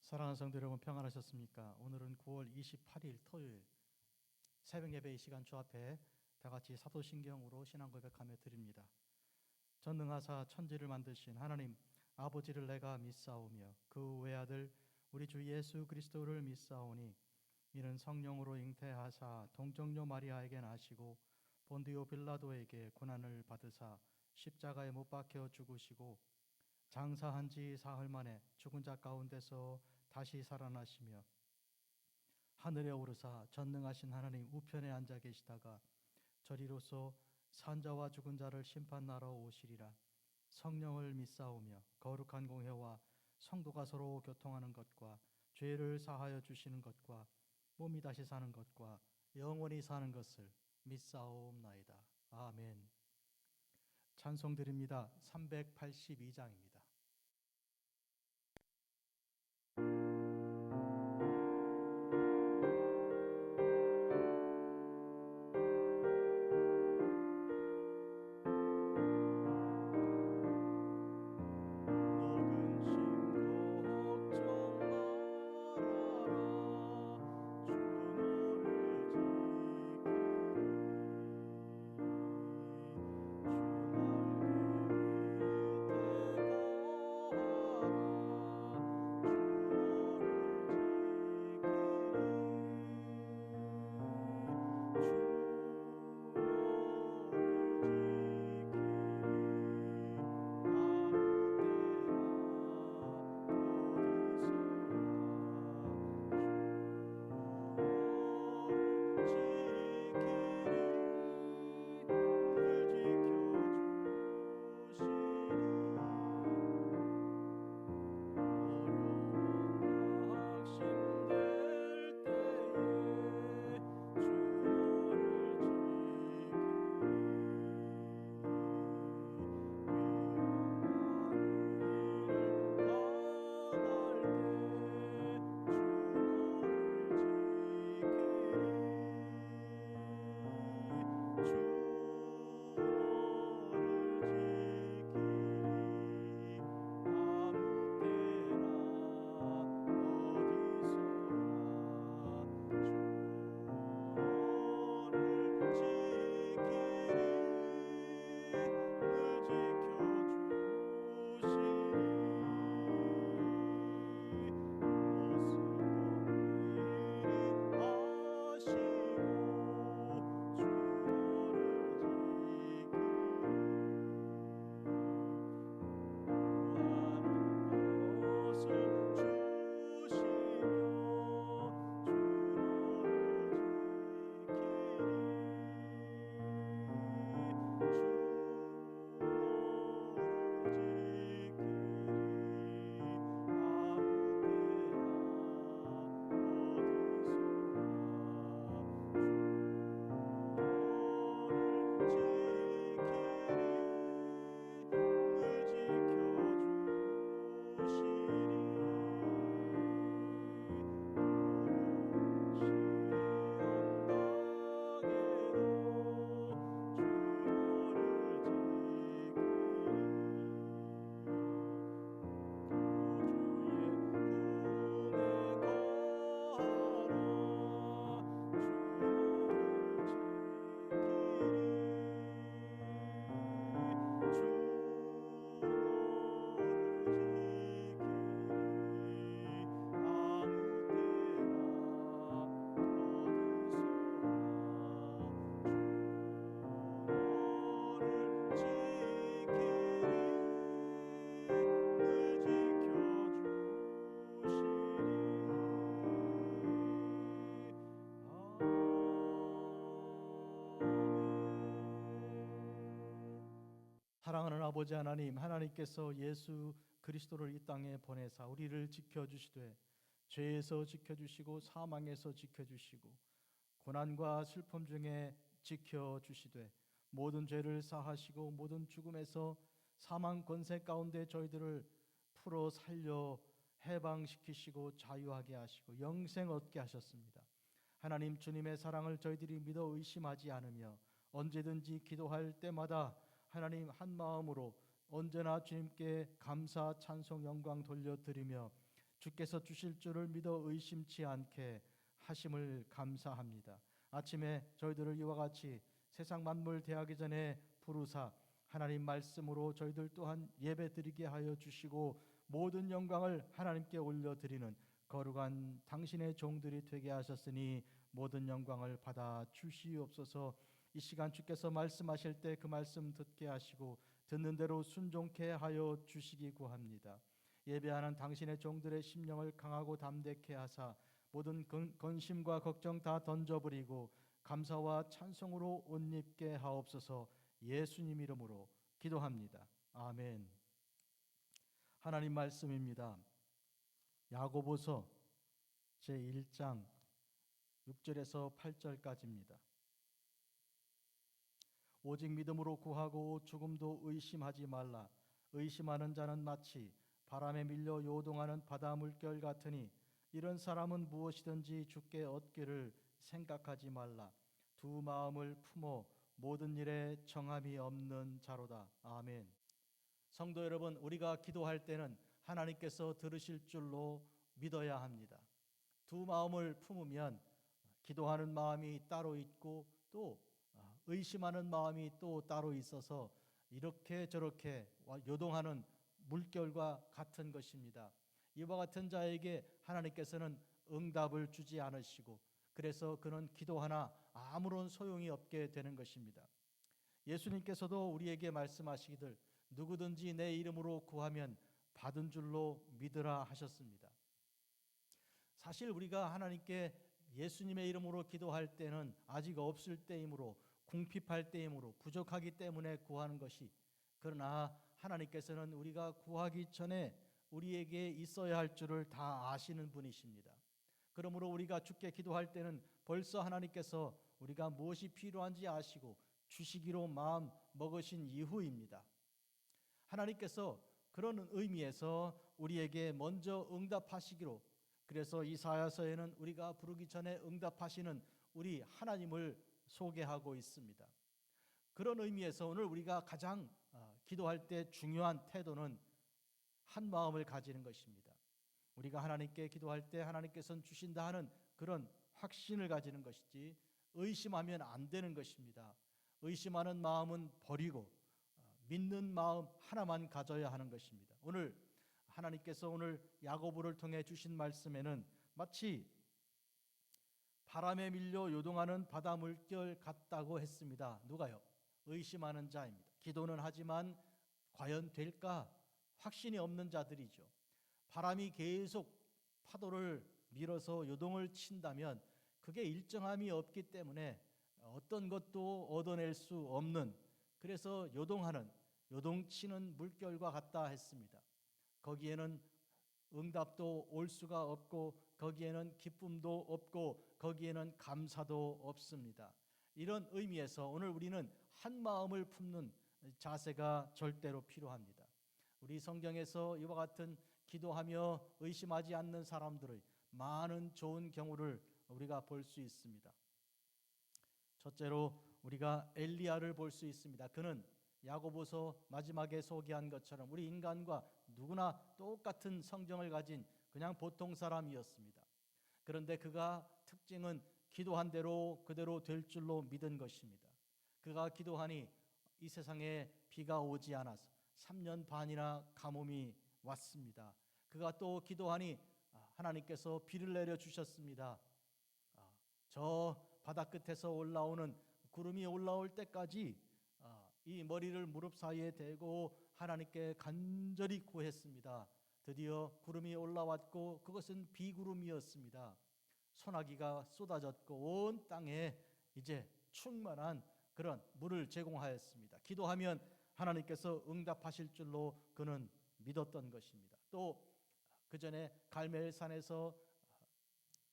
사랑하는 성도 여러분, 평안하셨습니까? 오늘은 9월 28일 토요일 새벽 예배 이 시간 주 앞에 다 같이 사도신경으로 신앙 고백하며 드립니다. 전능하사 천지를 만드신 하나님 아버지를 내가 믿사오며 그 외아들 우리 주 예수 그리스도를 믿사오니 이는 성령으로 잉태하사 동정녀 마리아에게 나시고 본디오 빌라도에게 고난을 받으사 십자가에 못 박혀 죽으시고 장사한 지 사흘 만에 죽은 자 가운데서 다시 살아나시며 하늘에 오르사 전능하신 하나님 우편에 앉아 계시다가 저리로서 산자와 죽은 자를 심판하러 오시리라. 성령을 믿사오며 거룩한 공회와 성도가 서로 교통하는 것과 죄를 사하여 주시는 것과 몸이 다시 사는 것과 영원히 사는 것을 믿사옵나이다. 아멘. 찬송 드립니다. 382장입니다. 사랑하는 아버지 하나님, 하나님께서 예수 그리스도를 이 땅에 보내사 우리를 지켜주시되 죄에서 지켜주시고 사망에서 지켜주시고 고난과 슬픔 중에 지켜주시되 모든 죄를 사하시고 모든 죽음에서 사망 권세 가운데 저희들을 풀어 살려 해방시키시고 자유하게 하시고 영생 얻게 하셨습니다. 하나님, 주님의 사랑을 저희들이 믿어 의심하지 않으며 언제든지 기도할 때마다 하나님 한 마음으로 언제나 주님께 감사 찬송 영광 돌려드리며 주께서 주실 줄을 믿어 의심치 않게 하심을 감사합니다. 아침에 저희들을 이와 같이 세상 만물 대하기 전에 부르사 하나님 말씀으로 저희들 또한 예배드리게 하여 주시고 모든 영광을 하나님께 올려드리는 거룩한 당신의 종들이 되게 하셨으니 모든 영광을 받아 주시옵소서. 이 시간 주께서 말씀하실 때 그 말씀 듣게 하시고 듣는 대로 순종케 하여 주시기 구합니다. 예배하는 당신의 종들의 심령을 강하고 담대케 하사 모든 근심과 걱정 다 던져버리고 감사와 찬송으로 옷 입게 하옵소서. 예수님 이름으로 기도합니다. 아멘. 하나님 말씀입니다. 야고보서 제1장 6절에서 8절까지입니다. 오직 믿음으로 구하고 죽음도 의심하지 말라. 의심하는 자는 마치 바람에 밀려 요동하는 바다 물결 같으니 이런 사람은 무엇이든지 주께 얻기를 생각하지 말라. 두 마음을 품어 모든 일에 정함이 없는 자로다. 아멘. 성도 여러분, 우리가 기도할 때는 하나님께서 들으실 줄로 믿어야 합니다. 두 마음을 품으면 기도하는 마음이 따로 있고 또 의심하는 마음이 또 따로 있어서 이렇게 저렇게 요동하는 물결과 같은 것입니다. 이와 같은 자에게 하나님께서는 응답을 주지 않으시고 그래서 그는 기도하나 아무런 소용이 없게 되는 것입니다. 예수님께서도 우리에게 말씀하시기를 누구든지 내 이름으로 구하면 받은 줄로 믿으라 하셨습니다. 사실 우리가 하나님께 예수님의 이름으로 기도할 때는 아직 없을 때이므로 궁핍할 때이므로 부족하기 때문에 구하는 것이, 그러나 하나님께서는 우리가 구하기 전에 우리에게 있어야 할 줄을 다 아시는 분이십니다. 그러므로 우리가 주께 기도할 때는 벌써 하나님께서 우리가 무엇이 필요한지 아시고 주시기로 마음 먹으신 이후입니다. 하나님께서 그런 의미에서 우리에게 먼저 응답하시기로, 그래서 이사야서에는 우리가 부르기 전에 응답하시는 우리 하나님을 소개하고 있습니다. 그런 의미에서 오늘 우리가 가장 기도할 때 중요한 태도는 한 마음을 가지는 것입니다. 우리가 하나님께 기도할 때 하나님께서는 주신다 하는 그런 확신을 가지는 것이지 의심하면 안 되는 것입니다. 의심하는 마음은 버리고 믿는 마음 하나만 가져야 하는 것입니다. 오늘 하나님께서 오늘 야고보를 통해 주신 말씀에는 마치 바람에 밀려 요동하는 바다 물결 같다고 했습니다. 누가요? 의심하는 자입니다. 기도는 하지만 과연 될까? 확신이 없는 자들이죠. 바람이 계속 파도를 밀어서 요동을 친다면 그게 일정함이 없기 때문에 어떤 것도 얻어낼 수 없는, 그래서 요동치는 물결과 같다 했습니다. 거기에는 응답도 올 수가 없고 거기에는 기쁨도 없고 거기에는 감사도 없습니다. 이런 의미에서 오늘 우리는 한 마음을 품는 자세가 절대로 필요합니다. 우리 성경에서 이와 같은 기도하며 의심하지 않는 사람들의 많은 좋은 경우를 우리가 볼 수 있습니다. 첫째로 우리가 엘리야를 볼 수 있습니다. 그는 야고보서 마지막에 소개한 것처럼 우리 인간과 누구나 똑같은 성정을 가진 그냥 보통 사람이었습니다. 그런데 그가 특징은 기도한 대로 그대로 될 줄로 믿은 것입니다. 그가 기도하니 이 세상에 비가 오지 않아서 3년 반이나 가뭄이 왔습니다. 그가 또 기도하니 하나님께서 비를 내려 주셨습니다. 저 바다 끝에서 올라오는 구름이 올라올 때까지 이 머리를 무릎 사이에 대고 하나님께 간절히 구했습니다. 드디어 구름이 올라왔고 그것은 비구름이었습니다. 소나기가 쏟아졌고 온 땅에 이제 충만한 그런 물을 제공하였습니다. 기도하면 하나님께서 응답하실 줄로 그는 믿었던 것입니다. 또 그 전에 갈멜산에서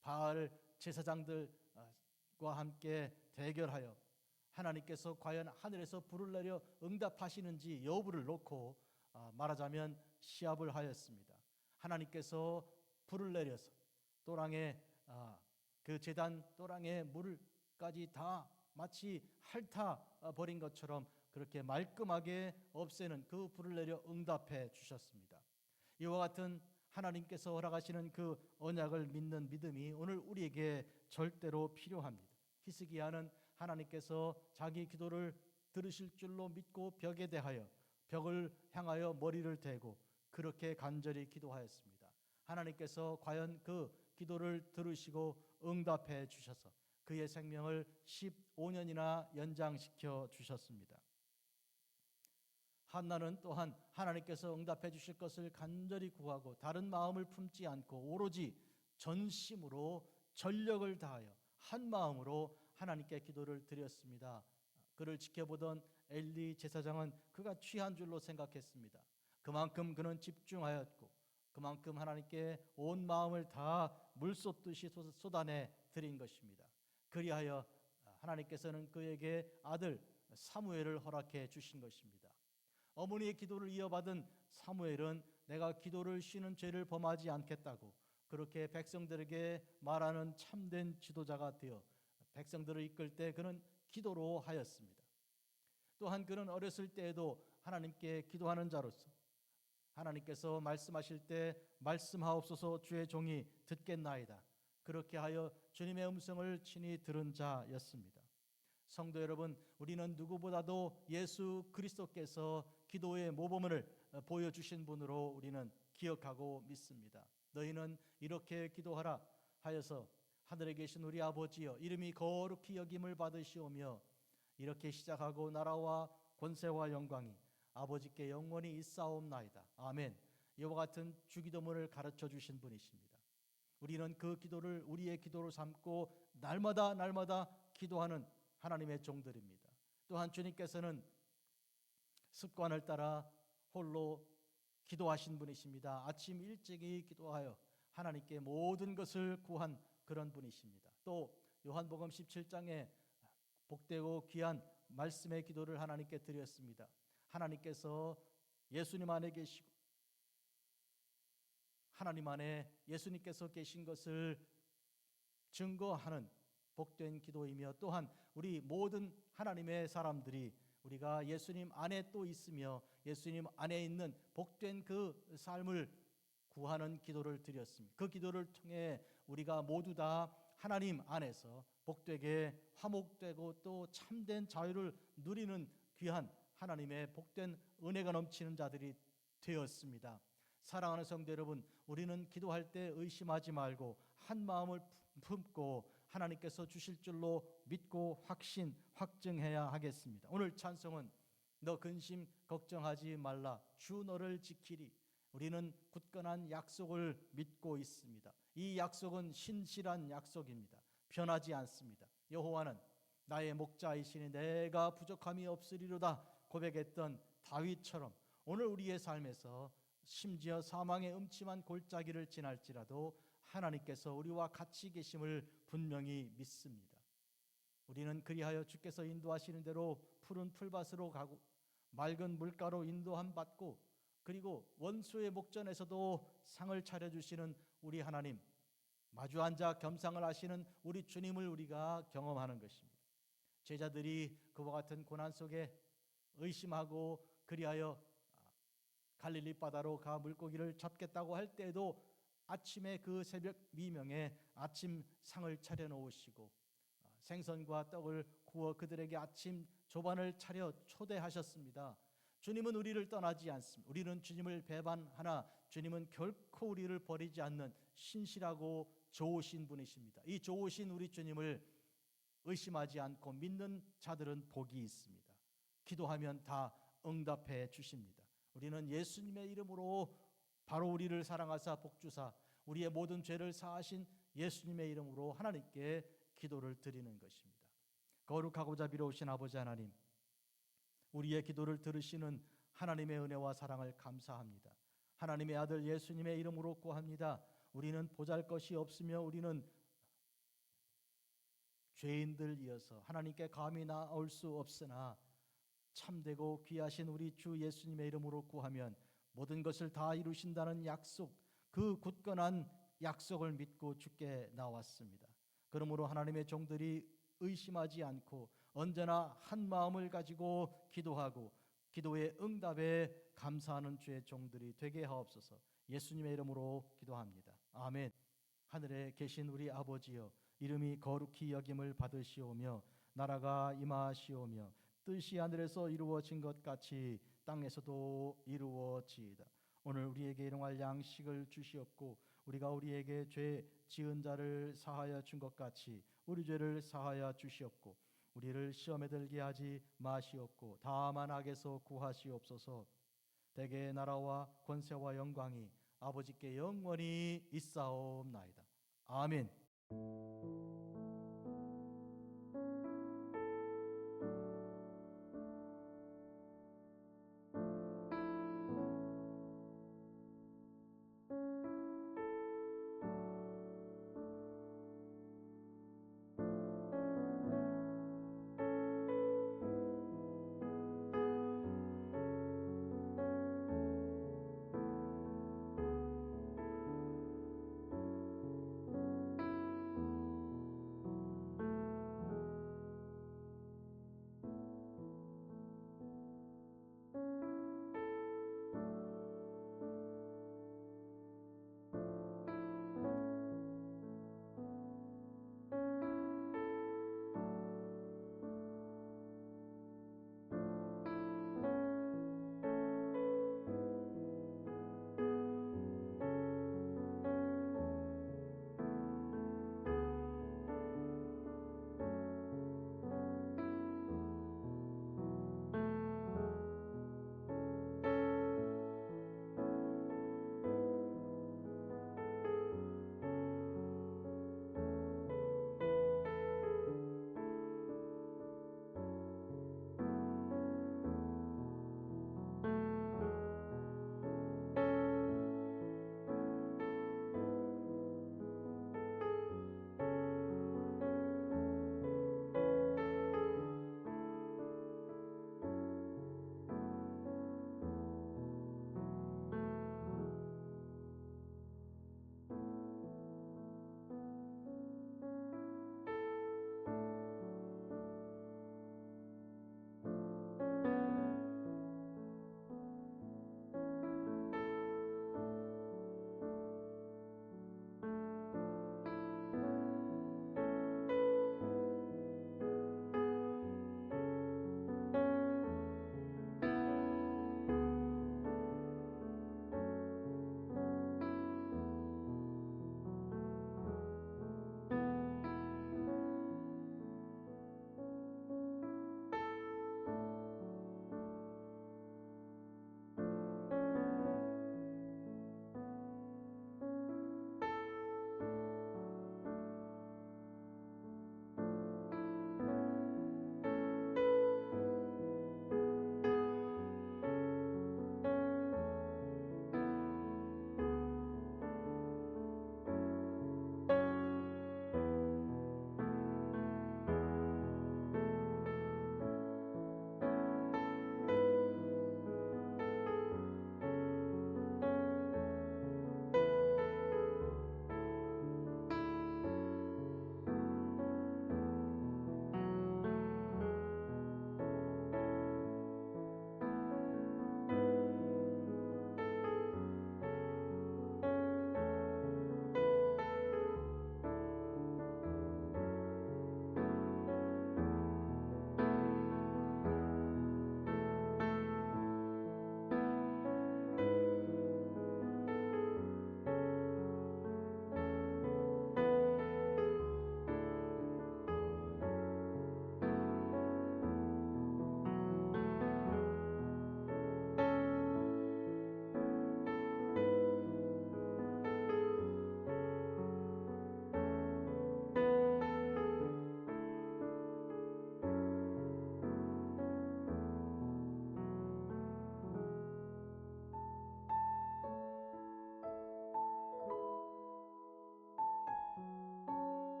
바알 제사장들과 함께 대결하여 하나님께서 과연 하늘에서 불을 내려 응답하시는지 여부를 놓고 말하자면 시합을 하였습니다. 하나님께서 불을 내려서 또랑에 그 제단 또랑에 물까지 다 마치 핥아 버린 것처럼 그렇게 말끔하게 없애는 그 불을 내려 응답해 주셨습니다. 이와 같은 하나님께서 허락하시는 그 언약을 믿는 믿음이 오늘 우리에게 절대로 필요합니다. 히스기야는 하나님께서 자기 기도를 들으실 줄로 믿고 벽에 대하여 벽을 향하여 머리를 대고 그렇게 간절히 기도하였습니다. 하나님께서 과연 그 기도를 들으시고 응답해 주셔서 그의 생명을 15년이나 연장시켜 주셨습니다. 한나는 또한 하나님께서 응답해 주실 것을 간절히 구하고 다른 마음을 품지 않고 오로지 전심으로 전력을 다하여 한 마음으로 하나님께 기도를 드렸습니다. 그를 지켜보던 엘리 제사장은 그가 취한 줄로 생각했습니다. 그만큼 그는 집중하였고 그만큼 하나님께 온 마음을 다 물쏟듯이 쏟아내 드린 것입니다. 그리하여 하나님께서는 그에게 아들 사무엘을 허락해 주신 것입니다. 어머니의 기도를 이어받은 사무엘은 내가 기도를 쉬는 죄를 범하지 않겠다고 그렇게 백성들에게 말하는 참된 지도자가 되어 백성들을 이끌 때 그는 기도로 하였습니다. 또한 그는 어렸을 때에도 하나님께 기도하는 자로서 하나님께서 말씀하실 때 말씀하옵소서 주의 종이 듣겠나이다. 그렇게 하여 주님의 음성을 친히 들은 자였습니다. 성도 여러분, 우리는 누구보다도 예수 그리스도께서 기도의 모범을 보여주신 분으로 우리는 기억하고 믿습니다. 너희는 이렇게 기도하라 하여서 하늘에 계신 우리 아버지여 이름이 거룩히 여김을 받으시오며 이렇게 시작하고 나라와 권세와 영광이 아버지께 영원히 있사옵나이다. 아멘. 이와 같은 주기도문을 가르쳐 주신 분이십니다. 우리는 그 기도를 우리의 기도로 삼고 날마다 기도하는 하나님의 종들입니다. 또한 주님께서는 습관을 따라 홀로 기도하신 분이십니다. 아침 일찍이 기도하여 하나님께 모든 것을 구한 그런 분이십니다. 또 요한복음 17장에 복되고 귀한 말씀의 기도를 하나님께 드렸습니다. 하나님께서 예수님 안에 계시고 하나님 안에 예수님께서 계신 것을 증거하는 복된 기도이며 또한 우리 모든 하나님의 사람들이 우리가 예수님 안에 또 있으며 예수님 안에 있는 복된 그 삶을 구하는 기도를 드렸습니다. 그 기도를 통해 우리가 모두 다 하나님 안에서 복되게 화목되고 또 참된 자유를 누리는 귀한 하나님의 복된 은혜가 넘치는 자들이 되었습니다. 사랑하는 성도 여러분, 우리는 기도할 때 의심하지 말고 한 마음을 품고 하나님께서 주실 줄로 믿고 확증해야 하겠습니다. 오늘 찬송은 너 근심 걱정하지 말라 주 너를 지키리. 우리는 굳건한 약속을 믿고 있습니다. 이 약속은 신실한 약속입니다. 변하지 않습니다. 여호와는 나의 목자이시니 내가 부족함이 없으리로다 고백했던 다윗처럼 오늘 우리의 삶에서 심지어 사망의 음침한 골짜기를 지날지라도 하나님께서 우리와 같이 계심을 분명히 믿습니다. 우리는 그리하여 주께서 인도하시는 대로 푸른 풀밭으로 가고 맑은 물가로 인도함 받고 그리고 원수의 목전에서도 상을 차려주시는 우리 하나님, 마주 앉아 겸상을 하시는 우리 주님을 우리가 경험하는 것입니다. 제자들이 그와 같은 고난 속에 의심하고 그리하여 갈릴리 바다로 가 물고기를 잡겠다고 할 때에도 아침에 그 새벽 미명에 아침 상을 차려 놓으시고 생선과 떡을 구워 그들에게 아침 조반을 차려 초대하셨습니다. 주님은 우리를 떠나지 않습니다. 우리는 주님을 배반하나 주님은 결코 우리를 버리지 않는 신실하고 좋으신 분이십니다. 이 좋으신 우리 주님을 의심하지 않고 믿는 자들은 복이 있습니다. 기도하면 다 응답해 주십니다. 우리는 예수님의 이름으로 바로 우리를 사랑하사 복주사 우리의 모든 죄를 사하신 예수님의 이름으로 하나님께 기도를 드리는 것입니다. 거룩하고자 비로우신 아버지 하나님, 우리의 기도를 들으시는 하나님의 은혜와 사랑을 감사합니다. 하나님의 아들 예수님의 이름으로 구합니다. 우리는 보잘것이 없으며 우리는 죄인들이어서 하나님께 감히 나올 수 없으나 참되고 귀하신 우리 주 예수님의 이름으로 구하면 모든 것을 다 이루신다는 약속, 그 굳건한 약속을 믿고 주께 나왔습니다. 그러므로 하나님의 종들이 의심하지 않고 언제나 한 마음을 가지고 기도하고 기도의 응답에 감사하는 주의 종들이 되게 하옵소서. 예수님의 이름으로 기도합니다. 아멘. 하늘에 계신 우리 아버지여, 이름이 거룩히 여김을 받으시오며 나라가 임하시오며 뜻이 하늘에서 이루어진 것 같이 땅에서도 이루어지이다. 오늘 우리에게 일용할 양식을 주시옵고 우리가 우리에게 죄 지은 자를 사하여 준 것 같이 우리 죄를 사하여 주시옵고 우리를 시험에 들게 하지 마시옵고 다만 악에서 구하시옵소서. 대개의 나라와 권세와 영광이 아버지께 영원히 있사옵나이다. 아멘.